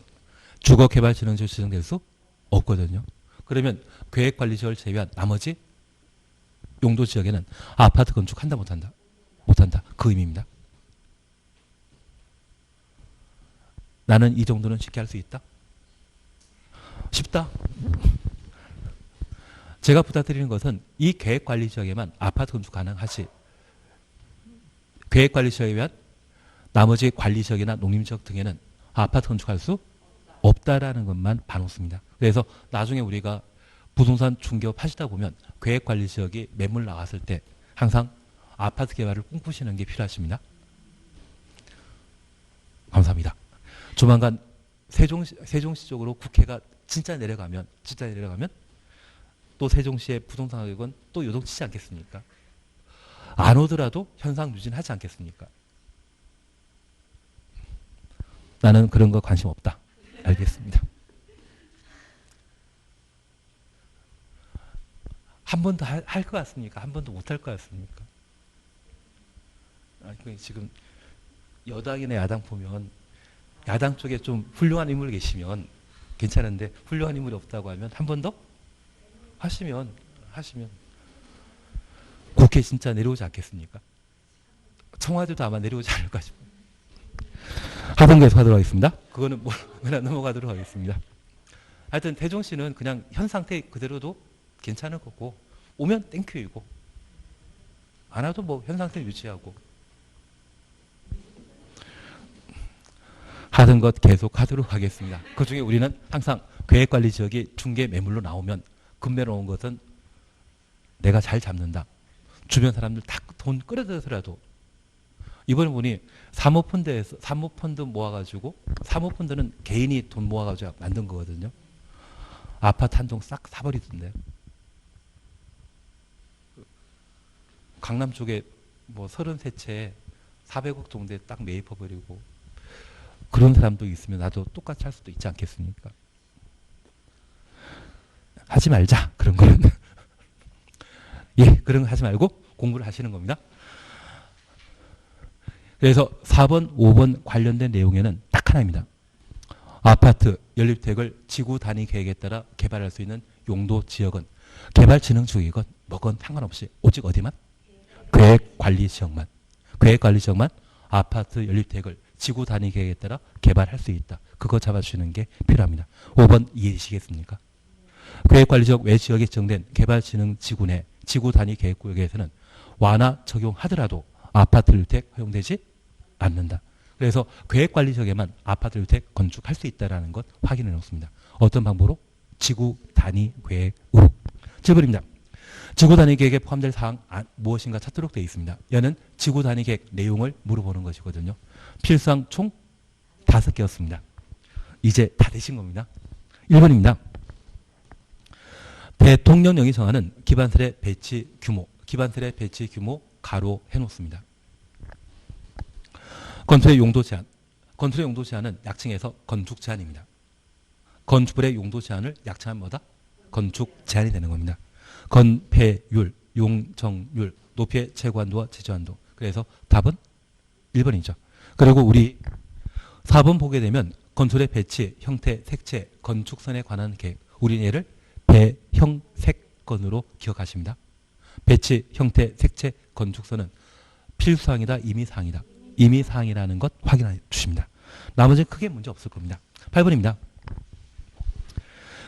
주거개발진흥지역으로 지정될 수 없거든요. 그러면 계획관리지역을 제외한 나머지 용도지역에는 아파트 건축한다 못한다? 못한다. 그 의미입니다. 나는 이 정도는 쉽게 할 수 있다? 쉽다? 제가 부탁드리는 것은 이 계획관리지역에만 아파트 건축 가능하지 계획관리지역에 의한 나머지 관리지역이나 농림지역 등에는 아파트 건축할 수 없다라는 것만 봐놓습니다. 그래서 나중에 우리가 부동산 중개업 하시다 보면 계획관리지역이 매물 나왔을 때 항상 아파트 개발을 꿈꾸시는 게 필요하십니다. 감사합니다. 조만간 세종시 쪽으로 국회가 진짜 내려가면 또 세종시의 부동산 가격은 또 요동치지 않겠습니까? 안 오더라도 현상 유지하지 않겠습니까? 나는 그런 거 관심 없다. 알겠습니다. 한 번 더 할 것 같습니까? 한 번 더 못 할 것 같습니까? 지금 여당이나 야당 보면 야당 쪽에 좀 훌륭한 인물이 계시면 괜찮은데 훌륭한 인물이 없다고 하면 한 번 더 하시면 국회 진짜 내려오지 않겠습니까? 청와대도 아마 내려오지 않을까 싶어요. 하던 계속 하도록 하겠습니다. 그거는 뭐 그냥 넘어가도록 하겠습니다. 하여튼 태종 씨는 그냥 현 상태 그대로도 괜찮을 거고 오면 땡큐이고 안 와도 뭐 현 상태 유지하고 하던 것 계속 하도록 하겠습니다. 그중에 우리는 항상 계획관리 지역이 중개 매물로 나오면 금매로 온 것은 내가 잘 잡는다. 주변 사람들 다 돈 끌어들여서라도 이번에 보니 사모펀드에서 사모펀드 모아가지고 사모펀드는 개인이 돈 모아가지고 만든 거거든요. 아파트 한 동 싹 사버리던데요. 강남 쪽에 뭐 33채에 400억 정도에 딱 매입해버리고 그런 사람도 있으면 나도 똑같이 할 수도 있지 않겠습니까? 하지 말자. 그런 거는. 예, 그런 거 하지 말고 공부를 하시는 겁니다. 그래서 4번, 5번 관련된 내용에는 딱 하나입니다. 아파트, 연립택을 지구 단위 계획에 따라 개발할 수 있는 용도 지역은 개발진흥지역이건 뭐건 상관없이 오직 어디만? 계획관리지역만. 계획관리지역만 아파트, 연립택을 지구 단위 계획에 따라 개발할 수 있다. 그거 잡아주시는 게 필요합니다. 5번 이해되시겠습니까? 계획관리지역 외 지역에 지정된 개발진흥지구 내 지구 단위 계획구역에서는 완화 적용하더라도 아파트 주택 허용되지 않는다. 그래서 계획관리지역에만 아파트 주택 건축할 수 있다는 것 확인해 놓습니다. 어떤 방법으로? 지구 단위 계획으로. 7번입니다. 지구 단위 계획에 포함될 사항 무엇인가 찾도록 되어 있습니다. 얘는 지구 단위 계획 내용을 물어보는 것이거든요. 필수사항 총 5개였습니다. 이제 다 되신 겁니다. 1번입니다. 대통령령이 정하는 기반설의 배치 규모, 기반설의 배치 규모 가로 해놓습니다. 건설의 용도 제한, 건설의 용도 제한은 약칭해서 건축 제한입니다. 건축물의 용도 제한을 약칭하면 뭐다? 건축 제한이 되는 겁니다. 건폐율, 용적률, 높이의 최고한도와 최저한도. 그래서 답은 1번이죠. 그리고 우리 4번 보게 되면 건설의 배치, 형태, 색채, 건축선에 관한 계획. 우리는 얘를 배형색건으로 기억하십니다. 배치, 형태, 색채, 건축선은 필수사항이다, 임의사항이다. 임의사항이라는 것 확인해 주십니다. 나머지는 크게 문제 없을 겁니다. 8번입니다.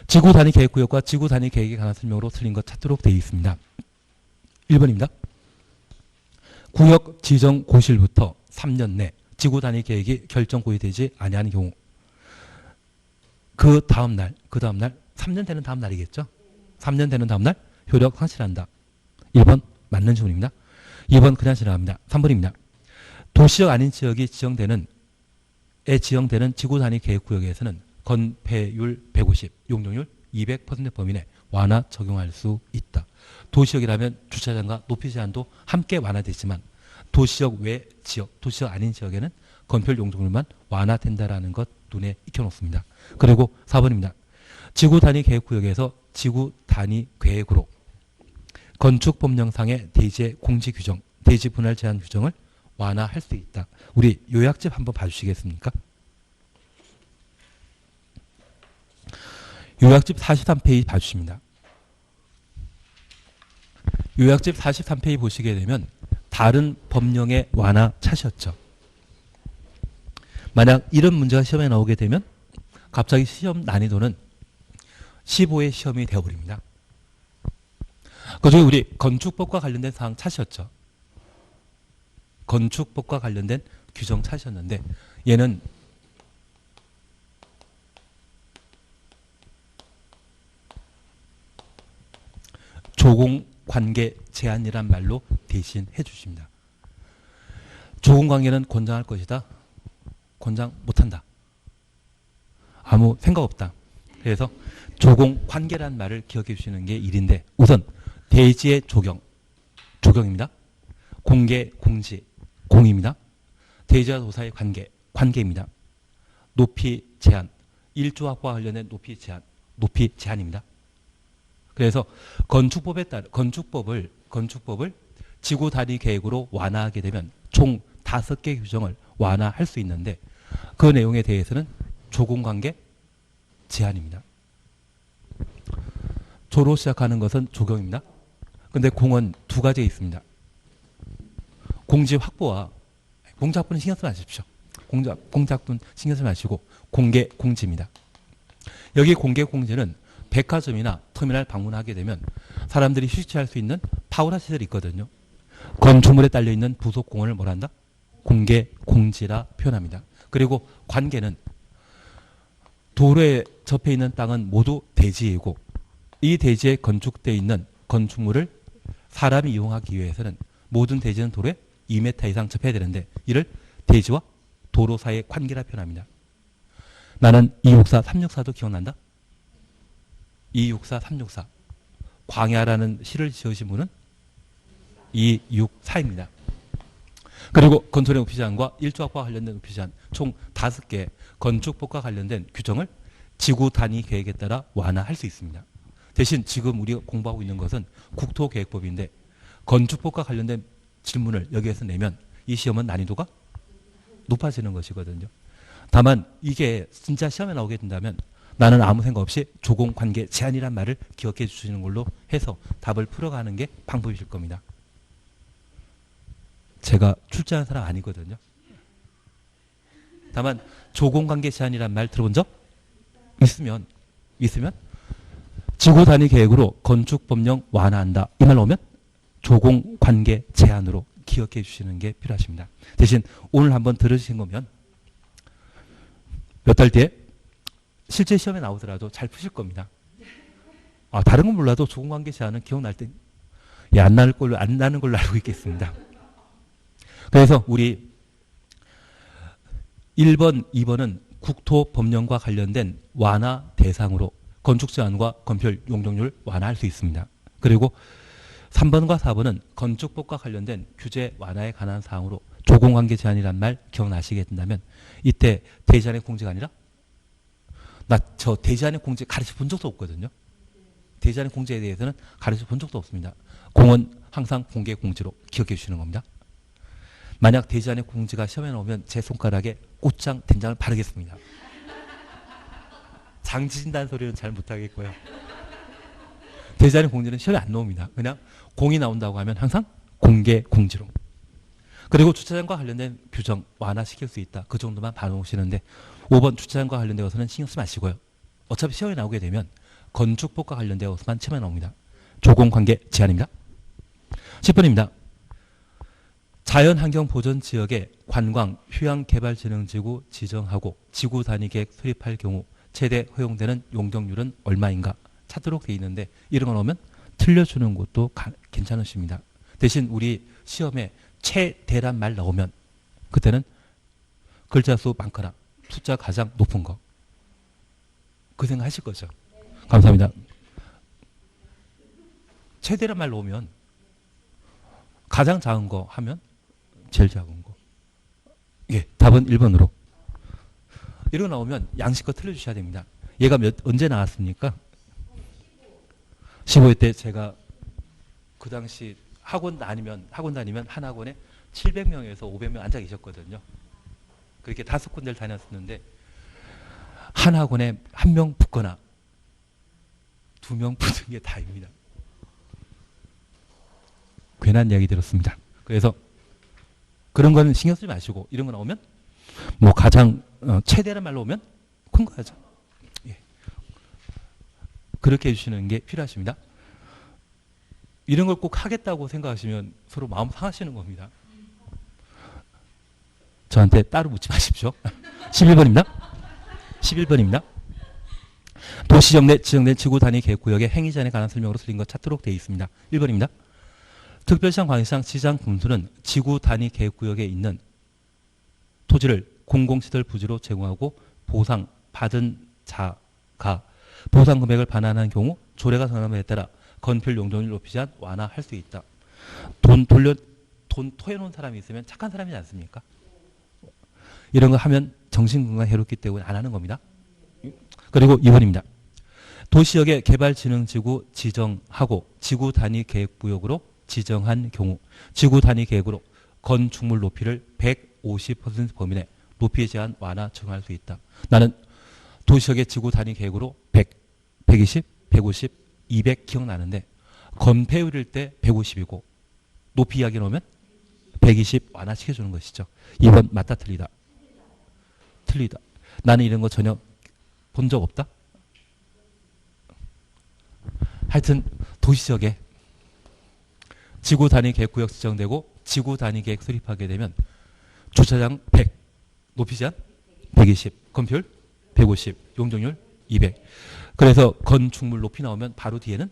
지구 단위 계획구역과 지구 단위 계획에 관한 설명으로 틀린 것 찾도록 되어 있습니다. 1번입니다. 구역 지정 고시일부터 3년 내 지구 단위 계획이 결정 고의되지 아니하는 경우 그 다음날 3년 되는 다음 날이겠죠. 3년 되는 다음 날 효력 상실한다. 1번 맞는 질문입니다. 2번 그냥 지나갑니다. 3번입니다. 도시적 아닌 지역이 지정되는 지구 단위 계획구역에서는 건폐율 150, 용적률 200% 범위 내 완화 적용할 수 있다. 도시역이라면 주차장과 높이 제한도 함께 완화되지만 도시역 외 지역, 도시적 아닌 지역에는 건폐율 용적률만 완화된다라는 것 눈에 익혀놓습니다. 그리고 4번입니다. 지구 단위 계획구역에서 지구 단위 계획으로 건축법령상의 대지의 공지 규정, 대지 분할 제한 규정을 완화할 수 있다. 우리 요약집 한번 봐주시겠습니까? 요약집 43페이지 봐주십니다. 요약집 43페이지 보시게 되면 다른 법령의 완화 차시였죠. 만약 이런 문제가 시험에 나오게 되면 갑자기 시험 난이도는 15의 시험이 되어버립니다. 그중에 우리 건축법과 관련된 사항 차시였죠. 건축법과 관련된 규정 차시였는데 얘는 조공관계 제한이란 말로 대신해 주십니다. 조공관계는 권장할 것이다. 권장 못한다. 아무 생각 없다. 그래서 조공관계란 말을 기억해 주시는 게 일인데 우선 대지의 조경입니다. 공개, 공지, 공입니다. 대지와 도사의 관계, 관계입니다. 높이 제한, 일조합과 관련된 높이 제한, 높이 제한입니다. 그래서 건축법에 따라 건축법을 지구 단위 계획으로 완화하게 되면 총 5개 규정을 완화할 수 있는데 그 내용에 대해서는 조공관계 제한입니다. 조로 시작하는 것은 조경입니다. 근데 공은 두 가지 있습니다. 공지 확보와 공지 확보는 신경 쓰지 마십시오. 공지 확보는 신경 쓰지 마시고 공개 공지입니다. 여기 공개 공지는 백화점이나 터미널 방문하게 되면 사람들이 휴식할 수 있는 파우라 시설이 있거든요. 건축물에 딸려있는 부속 공원을 뭐라 한다? 공개 공지라 표현합니다. 그리고 관계는 도로에 접해 있는 땅은 모두 대지이고 이 대지에 건축되어 있는 건축물을 사람이 이용하기 위해서는 모든 대지는 도로에 2m 이상 접해야 되는데 이를 대지와 도로 사이의 관계라 표현합니다. 나는 264, 364도 기억난다? 264, 364. 광야라는 시를 지으신 분은 264입니다. 그리고 건설의 의피 제한과 일조학과 관련된 의피 제한 총 5개 건축법과 관련된 규정을 지구 단위 계획에 따라 완화할 수 있습니다. 대신 지금 우리가 공부하고 있는 것은 국토계획법인데 건축법과 관련된 질문을 여기에서 내면 이 시험은 난이도가 높아지는 것이거든요. 다만 이게 진짜 시험에 나오게 된다면 나는 아무 생각 없이 조공관계 제한이란 말을 기억해 주시는 걸로 해서 답을 풀어가는 게 방법이실 겁니다. 제가 출제하는 사람 아니거든요. 다만 조공관계 제한이란 말 들어본 적 있으면 지구 단위 계획으로 건축법령 완화한다. 이 말 나오면 조공관계 제한으로 기억해 주시는 게 필요하십니다. 대신 오늘 한번 들으신 거면 몇 달 뒤에 실제 시험에 나오더라도 잘 푸실 겁니다. 다른 건 몰라도 조공관계 제한은 기억날 때 안 나는 걸로 알고 있겠습니다. 그래서 우리 1번, 2번은 국토법령과 관련된 완화 대상으로 건축 제한과 건폐율 용적률을 완화할 수 있습니다. 그리고 3번과 4번은 건축법과 관련된 규제 완화에 관한 사항으로 조공관계 제한이란 말 기억나시게 된다면 이때 대제한의 공지가 아니라 나 저 대제한의 공지 가르쳐 본 적도 없거든요. 대제한의 공지에 대해서는 가르쳐 본 적도 없습니다. 공은 항상 공개 공지로 기억해 주시는 겁니다. 만약 대제한의 공지가 시험에 나오면 제 손가락에 꽃장, 된장을 바르겠습니다. 장지진다는 소리는 잘 못하겠고요. 대제한의 공지는 시험에 안 나옵니다. 그냥 공이 나온다고 하면 항상 공개 공지로. 그리고 주차장과 관련된 규정 완화시킬 수 있다. 그 정도만 봐놓으시는데 5번 주차장과 관련된 것은 신경 쓰지 마시고요. 어차피 시험에 나오게 되면 건축법과 관련된 것만 시험에 나옵니다. 조공관계 제한입니다. 10번입니다. 자연환경보전지역에 관광, 휴양개발진흥지구 지정하고 지구 단위 계획 수립할 경우 최대 허용되는 용적률은 얼마인가 찾도록 되어 있는데 이런 거 나오면 틀려주는 것도 괜찮으십니다. 대신 우리 시험에 최대란 말 나오면 그때는 글자 수 많거나 숫자 가장 높은 거 그 생각 하실 거죠. 감사합니다. 최대란 말 나오면 가장 작은 거 하면 제일 작은 거. 예, 답은 1번으로. 이러고 나오면 양식껏 틀려주셔야 됩니다. 얘가 언제 나왔습니까? 15회 때 제가 그 당시 학원 다니면 한 학원에 700명에서 500명 앉아 계셨거든요. 그렇게 5군데를 다녔었는데 한 학원에 1명 붙거나 2명 붙은 게 다입니다. 괜한 이야기 들었습니다. 그래서 그런 거는 신경 쓰지 마시고 이런 거 나오면 뭐 가장 최대란 말로 오면 큰 거 하죠. 예. 그렇게 해주시는 게 필요하십니다. 이런 걸 꼭 하겠다고 생각하시면 서로 마음 상하시는 겁니다. 저한테 따로 묻지 마십시오. 11번입니다. 11번입니다. 도시정 내 지정된 지구 단위 계획구역의 행위 제한에 관한 설명으로 틀린 것 찾도록 되어 있습니다. 1번입니다. 특별시장, 광역시장, 시장, 군수는 지구 단위 계획구역에 있는 토지를 공공시설 부지로 제공하고 보상받은 자가 보상 금액을 반환한 경우 조례가 정함에 따라 건폐율 용적률 높이 제한 완화할 수 있다. 돈 토해놓은 사람이 있으면 착한 사람이지 않습니까? 이런 거 하면 정신건강에 해롭기 때문에 안 하는 겁니다. 그리고 2번입니다. 도시역의 개발진흥지구 지정하고 지구 단위 계획구역으로 지정한 경우 지구 단위 계획으로 건축물 높이를 150% 범위 내 높이 제한 완화 적용할 수 있다. 나는 도시역의 지구 단위 계획으로 100, 120, 150, 200 기억나는데 건폐율일 때 150이고 높이 이야기 나오면 120 완화시켜주는 것이죠. 2번 맞다 틀리다. 틀리다. 나는 이런 거 전혀 본 적 없다. 하여튼 도시지역에 지구 단위 계획 구역 지정되고 지구 단위 계획 수립하게 되면 주차장 100, 높이 제한 120, 건폐율 150, 용적률 200. 그래서 건축물 높이 나오면 바로 뒤에는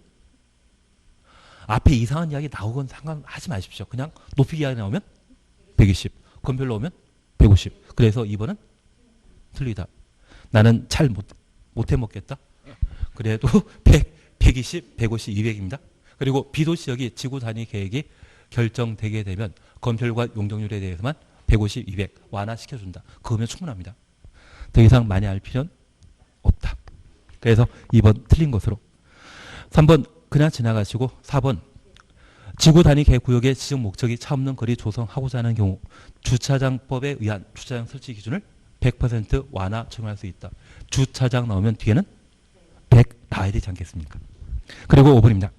앞에 이상한 이야기 나오건 상관하지 마십시오. 그냥 높이 이야기 나오면 120, 건폐율 나오면 150. 그래서 2번은 틀리다. 나는 잘 못해 먹겠다. 그래도 100, 120, 150, 200입니다. 그리고 비도시역이 지구 단위 계획이 결정되게 되면 건폐율과 용적률에 대해서만 150, 200 완화시켜준다. 그거면 충분합니다. 더 이상 많이 알 필요는 없다. 그래서 2번 틀린 것으로. 3번 그냥 지나가시고 4번 지구 단위 계획 구역의 지정 목적이 차 없는 거리 조성하고자 하는 경우 주차장법에 의한 주차장 설치 기준을 100% 완화 적용할 수 있다. 주차장 나오면 뒤에는 100 나와야 되지 않겠습니까? 그리고 5번입니다.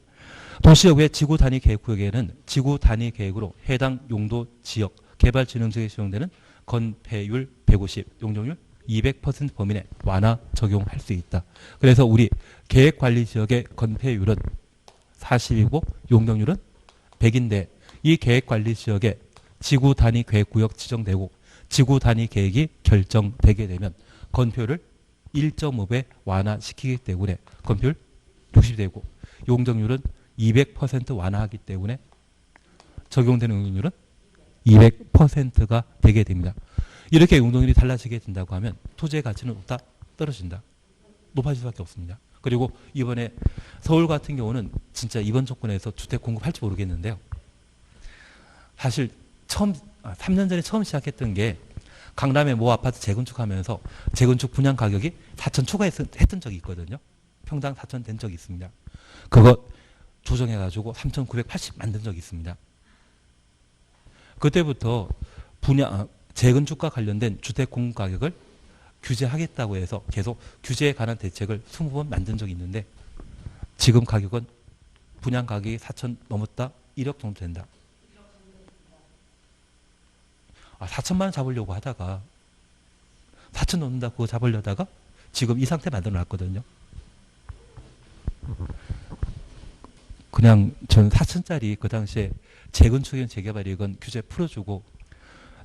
도시역의 지구 단위 계획 구역에는 지구 단위 계획으로 해당 용도 지역 개발 진흥지역에 적용되는 건폐율 150, 용적률 200% 범위 내 완화 적용할 수 있다. 그래서 우리 계획관리지역의 건폐율은 40이고 용적률은 100인데 이 계획관리지역에 지구 단위 계획구역 지정되고 지구 단위 계획이 결정되게 되면 건폐율을 1.5배 완화시키기 때문에 건폐율 60이 되고 용적률은 200% 완화하기 때문에 적용되는 용적률은 200%가 되게 됩니다. 이렇게 용적률이 달라지게 된다고 하면 토지의 가치는 높다 떨어진다. 높아질 수밖에 없습니다. 그리고 이번에 서울 같은 경우는 진짜 이번 정권에서 주택 공급할지 모르겠는데요. 사실 3년 전에 처음 시작했던 게 강남의 모 아파트 재건축하면서 재건축 분양 가격이 4천 초과했던 적이 있거든요. 평당 4천 된 적이 있습니다. 그거 조정해가지고 3,980 만든 적이 있습니다. 그때부터 재건축과 관련된 주택 공급 가격을 규제하겠다고 해서 계속 규제에 관한 대책을 20번 만든 적이 있는데 지금 가격은 분양 가격이 4천 넘었다 1억 정도 된다. 4천만 원 잡으려고 하다가 4천 넘는다 그거 잡으려다가 지금 이 상태 만들어 놨거든요. 그냥 저는 4천짜리 그 당시에 재건축이건 재개발이건 규제 풀어주고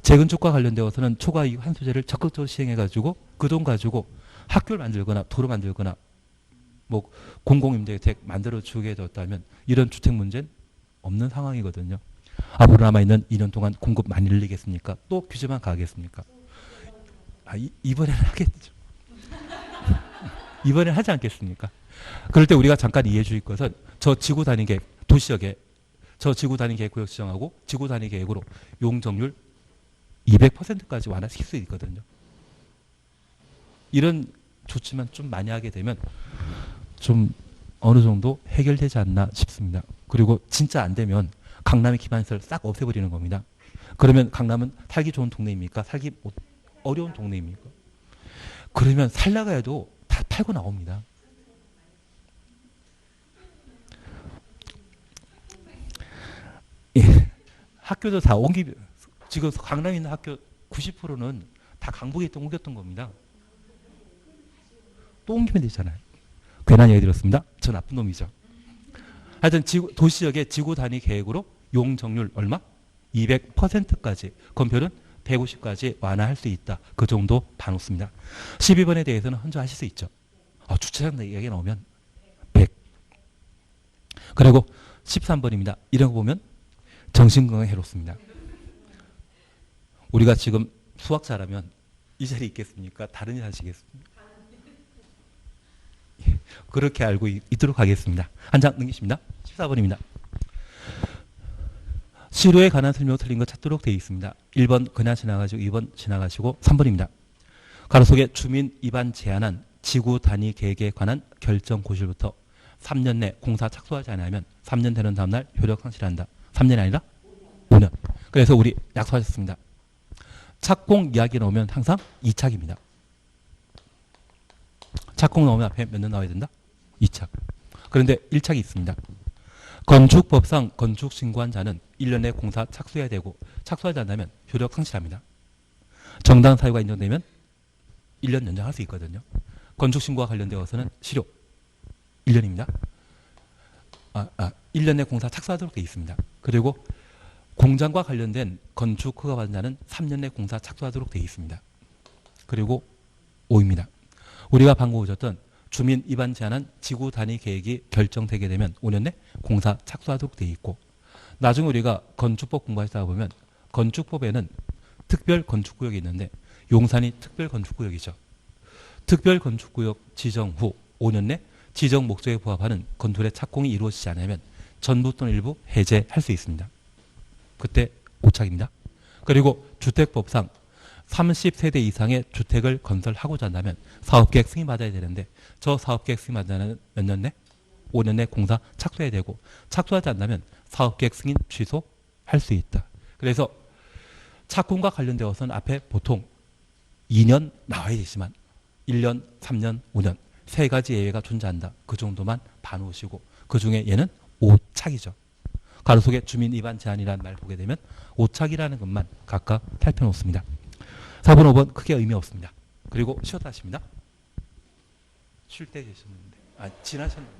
재건축과 관련되어서는 초과이익 환수제를 적극적으로 시행해가지고 그 돈 가지고 학교를 만들거나 도로 만들거나 뭐 공공임대주택 만들어주게 되었다면 이런 주택 문제는 없는 상황이거든요. 앞으로 남아있는 2년 동안 공급 많이 늘리겠습니까? 또 규제만 가겠습니까? 이번에는 하겠죠. 이번에는 하지 않겠습니까? 그럴 때 우리가 잠깐 이해해 주실 것은 저 지구 단위 계획, 도시역에 저 지구 단위 계획 구역 지정하고 지구 단위 계획으로 용적률 200%까지 완화시킬 수 있거든요. 이런 조치만 좀 많이 하게 되면 좀 어느 정도 해결되지 않나 싶습니다. 그리고 진짜 안 되면 강남의 기반시설 싹 없애버리는 겁니다. 그러면 강남은 살기 좋은 동네입니까? 살기 어려운 동네입니까? 그러면 살다가 해도 다 팔고 나옵니다. 예, 학교도 다 지금 강남에 있는 학교 90%는 다 강북에 옮겼던 겁니다. 또 옮기면 되잖아요. 괜한 얘기 드렸습니다. 저 나쁜 놈이죠. 하여튼 도시역의 지구 단위 계획으로 용적률 얼마? 200%까지 건폐율은 150까지 완화할 수 있다. 그 정도 봐놓습니다. 12번에 대해서는 혼자 하실 수 있죠. 주차장 얘기 나오면 100. 그리고 13번입니다. 이런 거 보면 정신건강에 해롭습니다. 우리가 지금 수학자라면 이 자리에 있겠습니까? 다른 일 하시겠습니까? 그렇게 알고 있도록 하겠습니다. 한 장 넘기십니다. 14번입니다. 시로에 관한 설명 틀린 거 찾도록 되어 있습니다. 1번 그냥 지나가시고 2번 지나가시고 3번입니다. 가로 속에 주민 입안 제한한 지구 단위 계획에 관한 결정 고시부터 3년 내 공사 착수하지 않으면 3년 되는 다음 날 효력 상실한다. 3년이 아니라 5년. 그래서 우리 약속하셨습니다. 착공 이야기 나오면 항상 2착입니다. 착공 나오면 앞에 몇 년 나와야 된다? 2착. 그런데 1착이 있습니다. 건축법상 건축 신고한 자는 1년 내 공사 착수해야 되고 착수하지 않으면 효력 상실합니다. 정당 사유가 인정되면 1년 연장할 수 있거든요. 건축 신고와 관련되어서는 실효 1년입니다. 1년 내 공사 착수하도록 되어 있습니다. 그리고 공장과 관련된 건축 허가 받은 자는 3년 내 공사 착수하도록 되어 있습니다. 그리고 5입니다. 우리가 방금 보셨던 주민 입안 제한한 지구 단위 계획이 결정되게 되면 5년 내 공사 착수하도록 되어 있고, 나중에 우리가 건축법 공부하시다 보면 건축법에는 특별 건축구역이 있는데 용산이 특별 건축구역이죠. 특별 건축구역 지정 후 5년 내 지정 목적에 부합하는 건물의 착공이 이루어지지 않으면 전부 또는 일부 해제할 수 있습니다. 그때 5착입니다. 그리고 주택법상 30세대 이상의 주택을 건설하고자 한다면 사업계획 승인받아야 되는데, 저 사업계획 승인받으면 몇 년 내? 5년 내 공사 착수해야 되고, 착수하지 않는다면 사업계획 승인 취소할 수 있다. 그래서 착공과 관련되어서는 앞에 보통 2년 나와야 되지만 1년, 3년, 5년 세 가지 예외가 존재한다. 그 정도만 봐놓으시고, 그 중에 얘는 5착이죠. 가로 속에 주민 위반 제한이라는 말 보게 되면 5착이라는 것만 각각 살펴놓습니다. 4번, 5번 크게 의미 없습니다. 그리고 쉬었다 하십니다. 쉴 때 계셨는데, 지나셨는데.